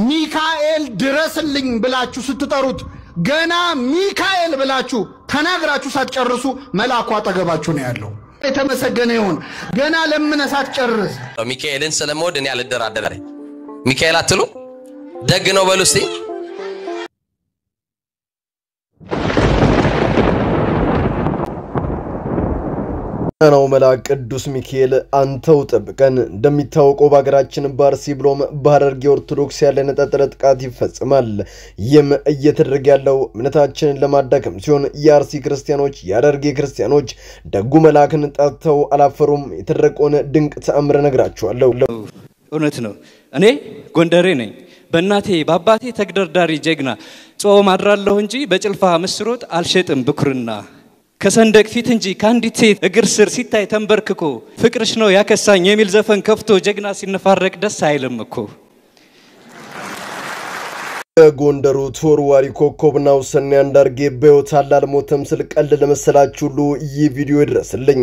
ሚካኤል ድረስልኝ ብላችሁ ስትጠሩት ገና ሚካኤል ብላችሁ ተናግራችሁ ሳትጨርሱ መልአኩ አጠገባችሁ ነው ያለው። የተመሰገነ ይሁን። ገና ለምን ሳትጨርስ ሚካኤልን ስለሞድ እኔ አልደራደራለሁ። ሚካኤል አትሉ ደግ ነው በሉ እስቲ። ነው መልአክ ቅዱስ ሚካኤል አንተው ጠብቀን። እንደሚታወቀው በአገራችን ባርሲ ብሎም በሐረርጌ ኦርቶዶክስ ያለ ነጣጠረ ጥቃት ይፈጽማል። ይህም እየተደረገ ያለው እምነታችንን ለማዳከም ሲሆን የአርሲ ክርስቲያኖች የሐረርጌ ክርስቲያኖች ደጉ መልአክን ጠርተው አላፈሩም። የተደረገውን ድንቅ ተአምር ነግራችኋለሁ። እውነት ነው። እኔ ጎንደሬ ነኝ። በእናቴ በአባቴ ተግደርዳሪ ጀግና ጾም አድራለሁ እንጂ በጭልፋ መስሮት አልሸጥም ብኩርና ከሰንደቅ ፊት እንጂ ካንዲት ሴት እግር ስር ሲታይ ተንበርክኮ ፍቅርሽ ነው ያከሳኝ የሚል ዘፈን ከፍቶ ጀግና ሲነፋረቅ ደስ አይልም እኮ። ጎንደሩ ተወርዋሪ ኮከብና ወሰን አንዳርጌ በህይወት አልሞተም ስል ቀልድ ለመሰላችሁ ሁሉ ይህ ቪዲዮ ይድረስልኝ።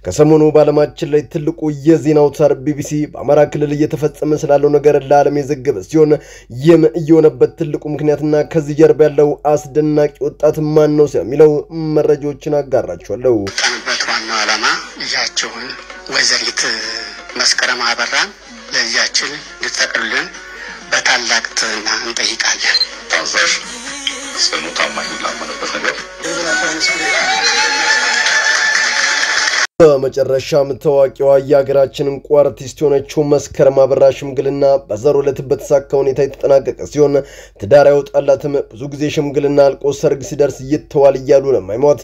ከሰሞኑ ባለማችን ላይ ትልቁ የዜና አውታር ቢቢሲ በአማራ ክልል እየተፈጸመ ስላለው ነገር ለዓለም የዘገበ ሲሆን ይህም እየሆነበት ትልቁ ምክንያትና ከዚህ ጀርባ ያለው አስደናቂ ወጣት ማን ነው የሚለው መረጃዎችን አጋራችኋለሁ። ዋናው ዓላማ ልጃቸውን ወይዘሪት መስከረም አበራን ለልጃችን ልትፈቅዱልን በታላቅ ትህትና እንጠይቃለን። ታዛዥ ጽኑ ታማኝ ላመነበት ነገር በመጨረሻም ታዋቂዋ የሀገራችንን ቋርቲስት ሆነችው መስከረም አበራ ሽምግልና በዛሬው ዕለት በተሳካ ሁኔታ የተጠናቀቀ ሲሆን ትዳር ያወጣላትም ብዙ ጊዜ ሽምግልና አልቆ ሰርግ ሲደርስ ይተዋል እያሉ ለማይሞት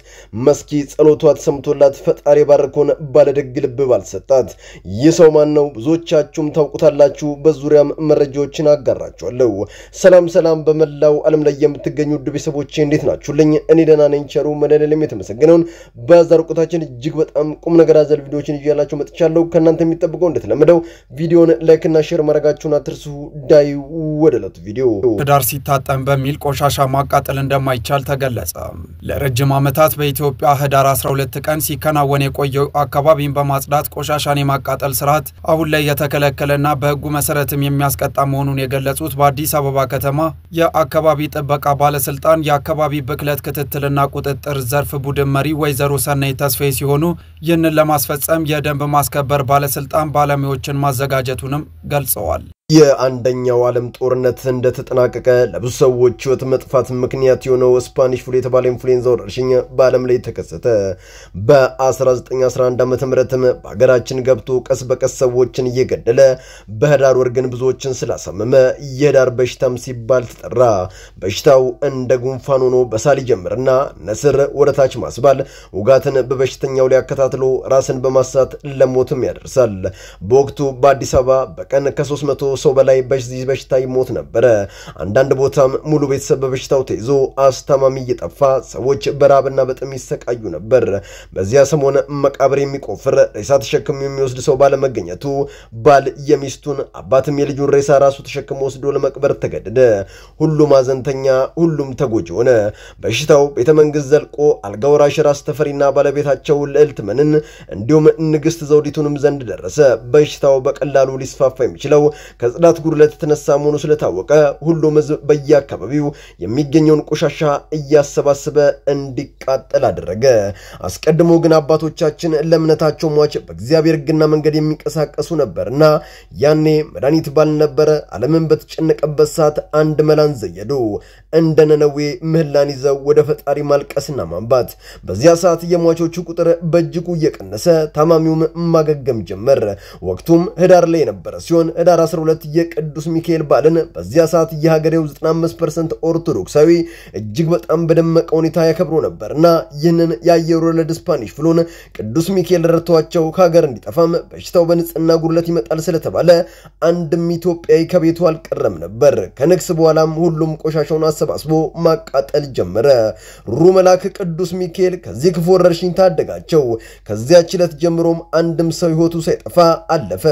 መስኪ ጸሎቷ ተሰምቶላት ፈጣሪ ባረኮን ባለደግ ልብ ባልሰጣት ይህ ሰው ማን ነው? ብዙዎቻችሁም ታውቁታላችሁ። በዙሪያም መረጃዎችን አጋራችኋለሁ። ሰላም በመላው ዓለም ላይ የምትገኙ ውድ ቤተሰቦቼ እንዴት ናችሁልኝ? እኔ ደህና ነኝ። ቸሩ መድኃኔዓለም የተመሰገነውን በዛሬው ቆይታችን እጅግ በጣም ቁም ነገር አዘል ቪዲዮዎችን ይያላችሁ መጥቻለሁ። ከናንተ የሚጠብቀው እንደተለመደው ቪዲዮን ላይክ እና ሼር ማድረጋችሁን አትርሱ። ዳይ ወደለት ቪዲዮ ዳር ሲታጠን በሚል ቆሻሻ ማቃጠል እንደማይቻል ተገለጸ። ለረጅም ዓመታት በኢትዮጵያ ህዳር 12 ቀን ሲከናወን የቆየው አካባቢን በማጽዳት ቆሻሻን የማቃጠል ስርዓት አሁን ላይ የተከለከለና በህጉ መሰረትም የሚያስቀጣ መሆኑን የገለጹት በአዲስ አበባ ከተማ የአካባቢ ጥበቃ ባለስልጣን የአካባቢ ብክለት ክትትልና ቁጥጥር ዘርፍ ቡድን መሪ ወይዘሮ ሰናይ ተስፋዬ ሲሆኑ ይህንን ለማስፈጸም የደንብ ማስከበር ባለስልጣን ባለሙያዎችን ማዘጋጀቱንም ገልጸዋል። የአንደኛው ዓለም ጦርነት እንደተጠናቀቀ ለብዙ ሰዎች ህይወት መጥፋት ምክንያት የሆነው ስፓኒሽ ፍሉ የተባለ ኢንፍሉዌንዛ ወረርሽኝ በዓለም ላይ ተከሰተ። በ1911 ዓ.ም በሀገራችን ገብቶ ቀስ በቀስ ሰዎችን እየገደለ በህዳር ወር ግን ብዙዎችን ስላሳመመ የህዳር በሽታም ሲባል ተጠራ። በሽታው እንደ ጉንፋን ሆኖ በሳል ይጀምርና ነስር ወደታች ማስባል ውጋትን በበሽተኛው ላይ አከታትሎ ራስን በማሳት ለሞትም ያደርሳል። በወቅቱ በአዲስ አበባ በቀን ከ300 ሰው በላይ በዚህ በሽታ ይሞት ነበር። አንዳንድ ቦታም ሙሉ ቤተሰብ በበሽታው ተይዞ አስተማሚ እየጠፋ ሰዎች በራብና በጥም ይሰቃዩ ነበር። በዚያ ሰሞን መቃብር የሚቆፍር ሬሳ ተሸክሞ የሚወስድ ሰው ባለመገኘቱ ባል የሚስቱን አባትም የልጁን ሬሳ ራሱ ተሸክሞ ወስዶ ለመቅበር ተገደደ። ሁሉም አዘንተኛ፣ ሁሉም ተጎጂ ሆነ። በሽታው ቤተመንግስት ዘልቆ አልጋወራሽ ራስ ተፈሪና ባለቤታቸው ልዕልት መንን እንዲሁም ንግስት ዘውዲቱንም ዘንድ ደረሰ። በሽታው በቀላሉ ሊስፋፋ የሚችለው ከጽዳት ጉድለት ተነሳ መሆኑ ስለታወቀ ሁሉም ህዝብ በየአካባቢው የሚገኘውን ቆሻሻ እያሰባሰበ እንዲቃጠል አደረገ። አስቀድሞ ግን አባቶቻችን ለእምነታቸው ሟች በእግዚአብሔር ሕግና መንገድ የሚንቀሳቀሱ ነበርና ያኔ መድኃኒት ባልነበረ ዓለምን በተጨነቀበት ሰዓት አንድ መላን ዘየዱ። እንደ ነነዌ ምህላን ይዘው ወደ ፈጣሪ ማልቀስና ማንባት። በዚያ ሰዓት የሟቾቹ ቁጥር በእጅጉ እየቀነሰ ታማሚውም ማገገም ጀመር። ወቅቱም ህዳር ላይ ነበር ሲሆን ህዳር 12 የቅዱስ ሚካኤል በዓልን በዚያ ሰዓት የሀገሬው 95% ኦርቶዶክሳዊ እጅግ በጣም በደመቀ ሁኔታ ያከብሩ ነበርና ይህንን ያየሩ ወለድ ስፓኒሽ ፍሉን ቅዱስ ሚካኤል ረድቷቸው ከሀገር እንዲጠፋም በሽታው በንጽህና ጉድለት ይመጣል ስለተባለ አንድም ኢትዮጵያዊ ከቤቱ አልቀረም ነበር። ከንግስ በኋላም ሁሉም ቆሻሻውን አሰባስቦ ማቃጠል ጀመረ። ሩሩ መልአክ ቅዱስ ሚካኤል ከዚህ ክፉ ወረርሽኝ ታደጋቸው። ከዚያች ዕለት ጀምሮም አንድም ሰው ህይወቱ ሳይጠፋ አለፈ።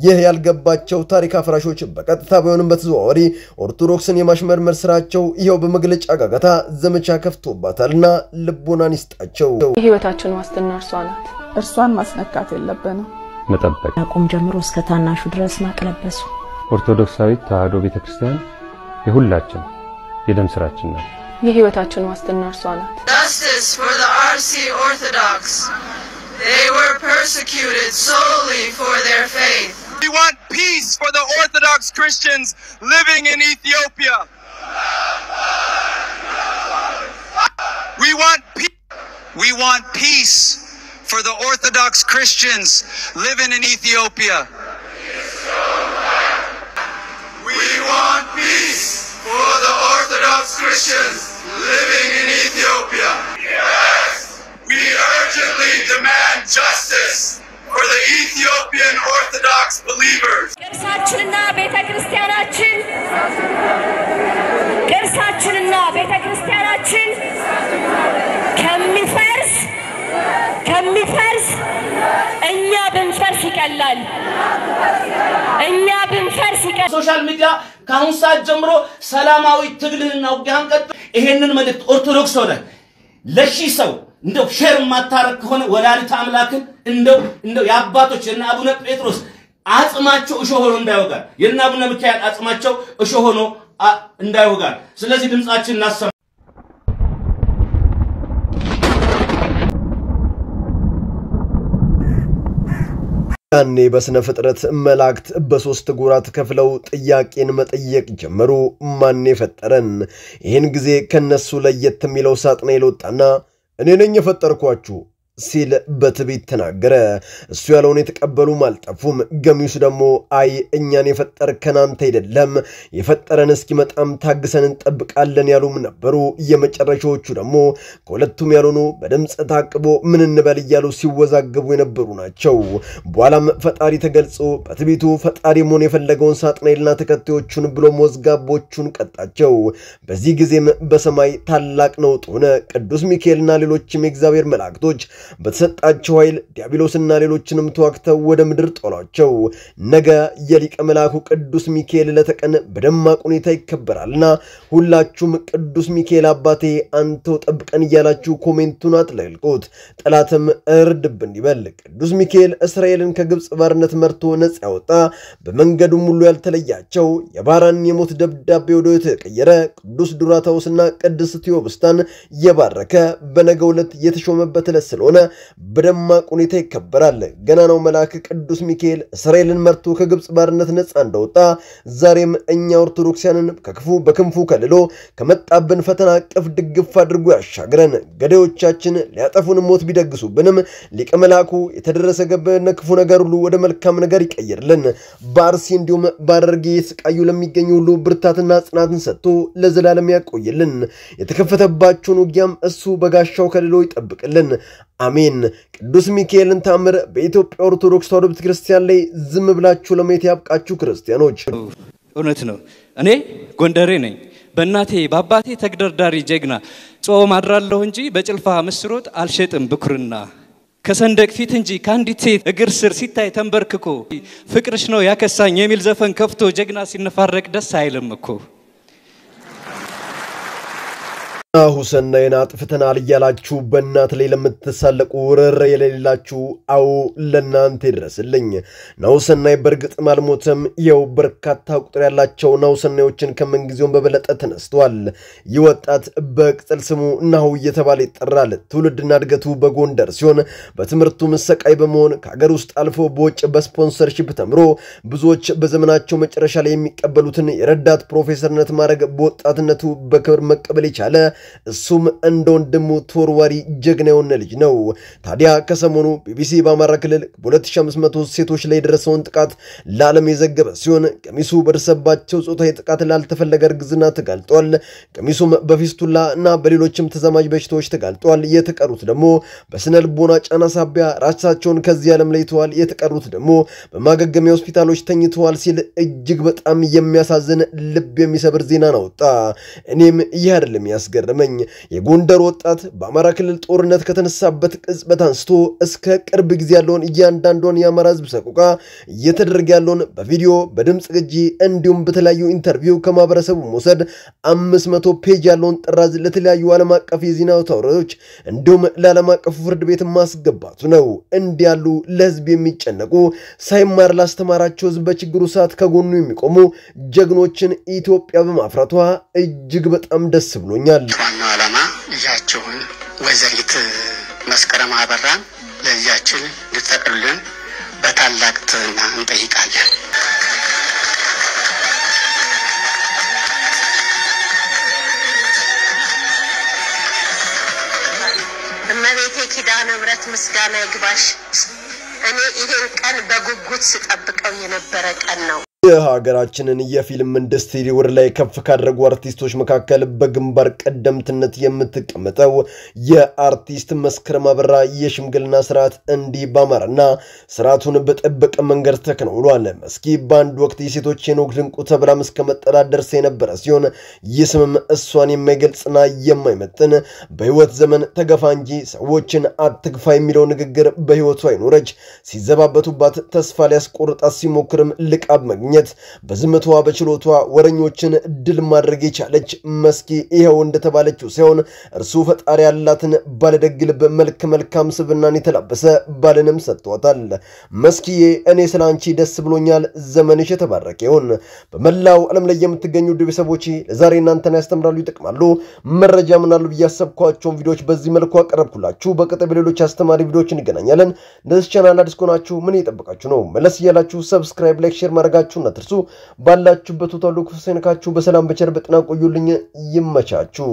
ይህ ያልገባቸው ታሪክ አፍራሾች በቀጥታ ባይሆንም በተዘዋዋሪ ኦርቶዶክስን የማሽመርመር ስራቸው ይሄው በመግለጫ ጋጋታ ዘመቻ ከፍቶባታልና ልቦናን ይስጣቸው። ህይወታችን ዋስትና እርሷ ናት። እርሷን ማስነካት የለብንም። መጠበቅ አቆም ጀምሮ እስከ ታናሹ ድረስ ማቅለበሱ ኦርቶዶክሳዊት ተዋሕዶ ቤተክርስቲያን የሁላችን የደም ስራችን ናት። የህይወታችን ዋስትና እርሷ ናት። Justice for the RC Orthodox. They were persecuted solely for their faith. We want peace for the Orthodox Christians living in Ethiopia. We want peace for the Orthodox Christians living in Ethiopia. We want peace for the Orthodox Christians living in Ethiopia. Yes! We urgently demand justice for the Ethiopian Orthodox believers. ቅርሳችንና ቤተክርስቲያናችን ከሚፈርስ እኛ ብንፈርስ ይቀላል። ሶሻል ሚዲያ ካሁን ሰዓት ጀምሮ ሰላማዊ ትግልና ውጊያን ቀጥ ይሄንን መልእክት ኦርቶዶክስ ሆነ ለሺ ሰው እንደው ሼር ማታረክ ሆነ ወላዲተ አምላክን እንደው ያባቶች እና አቡነ ጴጥሮስ አጽማቸው እሾህ ሆኖ እንዳይወጋ የና አቡነ ሚካኤል አጽማቸው እሾህ ሆኖ እንዳይወጋ ስለዚህ ድምጻችን እናሰማ። ያኔ በስነ ፍጥረት መላእክት በሶስት ጎራ ተከፍለው ጥያቄን መጠየቅ ጀመሩ። ማን የፈጠረን? ይህን ጊዜ ከነሱ ለየት የሚለው ሳጥናኤል ወጣና እኔ ነኝ የፈጠርኳችሁ ሲል በትዕቢት ተናገረ። እሱ ያለውን የተቀበሉ ማልጠፉም። ገሚውስ ደግሞ አይ እኛን የፈጠርከን አንተ አይደለም የፈጠረን እስኪመጣም ታግሰን እንጠብቃለን ያሉም ነበሩ። የመጨረሻዎቹ ደግሞ ከሁለቱም ያልሆኑ በድምጽ ታቅቦ ምን እንበል እያሉ ሲወዛገቡ የነበሩ ናቸው። በኋላም ፈጣሪ ተገልጾ በትዕቢቱ ፈጣሪ መሆን የፈለገውን ሳጥናኤልና ተከታዮቹን ብሎ ሞዝጋቦቹን ቀጣቸው። በዚህ ጊዜም በሰማይ ታላቅ ነውጥ ሆነ። ቅዱስ ሚካኤልና ሌሎችም የእግዚአብሔር መላእክቶች በተሰጣቸው ኃይል ዲያብሎስና ሌሎችንም ተዋክተው ወደ ምድር ጣሏቸው። ነገ የሊቀ መላእክቱ ቅዱስ ሚካኤል ለተቀን በደማቅ ሁኔታ ይከበራልና ሁላችሁም ቅዱስ ሚካኤል አባቴ አንተው ጠብቀን እያላችሁ ኮሜንቱን አጥለቅልቁት። ጠላትም እርድብን ይበል። ቅዱስ ሚካኤል እስራኤልን ከግብጽ ባርነት መርቶ ነፃ ያወጣ፣ በመንገዱም ሁሉ ያልተለያቸው፣ የባራን የሞት ደብዳቤ ወደ ተቀየረ፣ ቅዱስ ዱራታውስና ቅድስት ቴዎብስታን የባረከ፣ በነገው ዕለት የተሾመበት ዕለት ስለሆነ በደማቅ ሁኔታ ይከበራል። ገናናው መልአክ ቅዱስ ሚካኤል እስራኤልን መርቶ ከግብጽ ባርነት ነፃ እንደወጣ ዛሬም እኛ ኦርቶዶክሳውያንን ከክፉ በክንፉ ከልሎ ከመጣብን ፈተና ቅፍ ድግፍ አድርጎ ያሻግረን። ገዳዮቻችን ሊያጠፉን ሞት ቢደግሱብንም ሊቀ መልአኩ የተደረሰ ገብነ ክፉ ነገር ሁሉ ወደ መልካም ነገር ይቀየርልን። በአርሲ እንዲሁም ባደርጌ የተሰቃዩ ለሚገኙ ሁሉ ብርታትና ጽናትን ሰጥቶ ለዘላለም ያቆይልን። የተከፈተባቸውን ውጊያም እሱ በጋሻው ከልሎ ይጠብቅልን። አሜን። ቅዱስ ሚካኤልን ታምር በኢትዮጵያ ኦርቶዶክስ ተዋሕዶ ቤተክርስቲያን ላይ ዝም ብላችሁ ለማየት ያብቃችሁ ክርስቲያኖች። እውነት ነው። እኔ ጎንደሬ ነኝ። በእናቴ በአባቴ ተግደርዳሪ ጀግና ጾም አድራለሁ እንጂ በጭልፋ ምስሮት አልሸጥም ብኩርና ከሰንደቅ ፊት እንጂ ከአንዲት ሴት እግር ስር ሲታይ ተንበርክኮ ፍቅርሽ ነው ያከሳኝ የሚል ዘፈን ከፍቶ ጀግና ሲነፋረቅ ደስ አይልም እኮ። ሁሰናይን አጥፍተናል እያላችሁ በእናት ላይ ለምትሳለቁ ወረር የሌላችሁ አው ለናንተ ይድረስልኝ። ናሁሰናይ በርግጥ ማልሞተም ይው በርካታ ቁጥር ያላቸው ናሁሰናዮችን ከመንጊዜው በበለጠ ተነስተዋል። ይወጣት በቅጽል ስሙ ናሁ እየተባለ ይጠራል። ትውልድና እድገቱ በጎንደር ሲሆን በትምህርቱ መሰቃይ በመሆን ከሀገር ውስጥ አልፎ በውጭ በስፖንሰርሺፕ ተምሮ ብዙዎች በዘመናቸው መጨረሻ ላይ የሚቀበሉትን የረዳት ፕሮፌሰርነት ማድረግ በወጣትነቱ በክብር መቀበል ይቻለ እሱም እንደ ወንድሙ ተወርዋሪ ጀግና የሆነ ልጅ ነው። ታዲያ ከሰሞኑ ቢቢሲ በአማራ ክልል በ2500 ሴቶች ላይ የደረሰውን ጥቃት ለዓለም የዘገበ ሲሆን ቀሚሱ በደረሰባቸው ጾታዊ ጥቃት ላልተፈለገ እርግዝና ተጋልጧል። ቀሚሱም በፊስቱላ እና በሌሎችም ተዛማጅ በሽታዎች ተጋልጧል። የተቀሩት ደግሞ በስነ ልቦና ጫና ሳቢያ ራሳቸውን ከዚህ ዓለም ለይተዋል። የተቀሩት ደግሞ በማገገሚያ ሆስፒታሎች ተኝተዋል ሲል እጅግ በጣም የሚያሳዝን ልብ የሚሰብር ዜና ነው። እኔም ይህ አይደለም ያስገረመኝ ያስገረመኝ የጎንደር ወጣት በአማራ ክልል ጦርነት ከተነሳበት ቅጽበት አንስቶ እስከ ቅርብ ጊዜ ያለውን እያንዳንዱን የአማራ ህዝብ ሰቆቃ እየተደረገ ያለውን በቪዲዮ በድምጽ ቅጂ እንዲሁም በተለያዩ ኢንተርቪው ከማህበረሰቡ መውሰድ 500 ፔጅ ያለውን ጥራዝ ለተለያዩ ዓለም አቀፍ የዜና አውታሮች እንዲሁም ለዓለም አቀፍ ፍርድ ቤት ማስገባቱ ነው። እንዲያሉ ለህዝብ የሚጨነቁ ሳይማር ላስተማራቸው ህዝብ በችግሩ ሰዓት ከጎኑ የሚቆሙ ጀግኖችን ኢትዮጵያ በማፍራቷ እጅግ በጣም ደስ ብሎኛል። ዋናው ዓላማ ልጃቸውን ወይዘሪት መስከረም አበራን ለልጃችን እንድትፈቅዱልን በታላቅ ትህትና እንጠይቃለን። እመቤቴ ኪዳነ ምሕረት ምስጋና ይግባሽ። እኔ ይሄን ቀን በጉጉት ስጠብቀው የነበረ ቀን ነው። የሀገራችንን የፊልም ኢንዱስትሪ ወር ላይ ከፍ ካደረጉ አርቲስቶች መካከል በግንባር ቀደምትነት የምትቀመጠው የአርቲስት መስከረም አበራ የሽምግልና ስርዓት እንዲህ ባማረና ስርዓቱን በጠበቀ መንገድ ተከናውኗል። መስኪ በአንድ ወቅት የሴቶች የኖክ ድንቁ ተብላ እስከ መጠራት ደርሳ የነበረ ሲሆን ይስምም እሷን የማይገልጽና የማይመጥን በህይወት ዘመን ተገፋ እንጂ ሰዎችን አትግፋ የሚለው ንግግር በህይወቷ አይኖረች ሲዘባበቱባት ተስፋ ሊያስቆርጣት ሲሞክርም ልቃብ መግኘት በዝምቷ በችሎቷ ወረኞችን ድል ማድረግ የቻለች መስኪ ይሄው እንደተባለችው ሲሆን እርሱ ፈጣሪ ያላትን ባለደግ ልብ መልካም ስብናን የተላበሰ ባልንም ሰጥቷታል። መስኪዬ እኔ ስላንቺ ደስ ብሎኛል። ዘመንሽ የተባረከ ይሁን። በመላው ዓለም ላይ የምትገኙ ቤተሰቦች ለዛሬ እናንተን ያስተምራሉ ይጠቅማሉ መረጃ ምናሉ በያሰብኳቸው ቪዲዮዎች በዚህ መልኩ አቀረብኩላችሁ። በቀጣይ ሌሎች አስተማሪ ቪዲዮዎች እንገናኛለን። ለዚህ ቻናል አዲስ ከሆናችሁ ምን እየጠበቃችሁ ነው? መለስ ያላችሁ ሰብስክራይብ ላይክ ሼር ማድረጋችሁ አትርሱ። ባላችሁበት ሁሉ ክፉ ሳይነካችሁ በሰላም በቸር በጤና ቆዩልኝ። ይመቻችሁ።